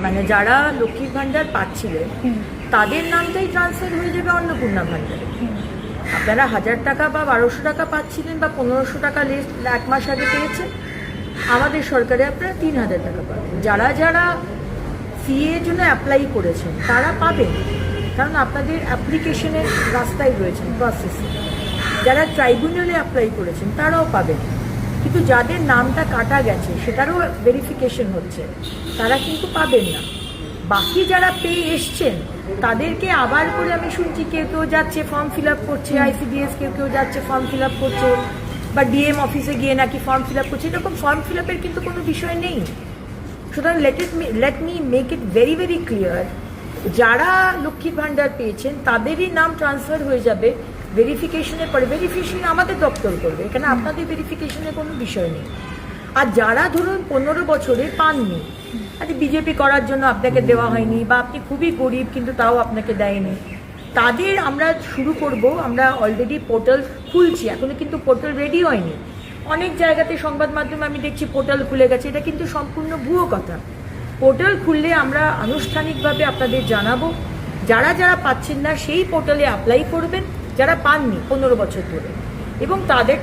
মানে যারা লক্ষ্মীর ভাণ্ডার পাচ্ছিলেন তাদের নামটাই ট্রান্সফার হয়ে যাবে অন্নপূর্ণা ভাণ্ডারে। আপনারা 1000 টাকা বা 1200 টাকা পাচ্ছিলেন বা 1500 টাকা লিস্ট 1 মাস আগে পেয়েছেন, আমাদের সরকারে আপনারা 3000 টাকা পাবেন। যারা যারা সিএর জন্য অ্যাপ্লাই করেছেন তারা পাবেন, কারণ আপনাদের অ্যাপ্লিকেশনের রাস্তায় রয়েছেন, প্রসেসে। যারা ট্রাইব্যুনালে অ্যাপ্লাই করেছেন তারাও পাবেন, কিন্তু যাদের নামটা কাটা গেছে সেটারও ভেরিফিকেশন হচ্ছে, তারা কিন্তু পাবেন না। বাকি যারা পেয়ে এসছেন তাদেরকে আবার করে আমি শুনছি কেউ কেউ যাচ্ছে ফর্ম ফিল আপ করছে, আইসিডিএস কেউ কেউ যাচ্ছে ফর্ম ফিল আপ করছে, বা ডিএম অফিসে গিয়ে নাকি ফর্ম ফিল আপ করছে। এরকম ফর্ম ফিল আপের কিন্তু কোনো বিষয় নেই। সুতরাং let me make it very very clear, যারা লক্ষ্মীর ভাণ্ডার পেয়েছেন তাদেরই নাম ট্রান্সফার হয়ে যাবে ভেরিফিকেশনের পরে। ভেরিফিকেশন আমাদের দপ্তর করবে, এখানে আপনাদের ভেরিফিকেশনের কোনো বিষয় নেই। আর যারা ধরুন 15 বছরে পাননি, আচ্ছা বিজেপি করার জন্য আপনাকে দেওয়া হয়নি, বা আপনি খুবই গরিব কিন্তু তাও আপনাকে দেয়নি, তাদের আমরা শুরু করব। আমরা অলরেডি পোর্টাল খুলছি, এখনো কিন্তু পোর্টাল রেডি হয়নি। অনেক জায়গাতে সংবাদ মাধ্যমে আমি দেখছি পোর্টাল খুলে গেছে, এটা কিন্তু সম্পূর্ণ ভুয়ো কথা। পোর্টাল খুললে আমরা আনুষ্ঠানিকভাবে আপনাদের জানাবো। যারা যারা পাচ্ছেন না সেই পোর্টালে অ্যাপ্লাই করবেন, যারা পাননি 15 বছর ধরে, এবং তাদের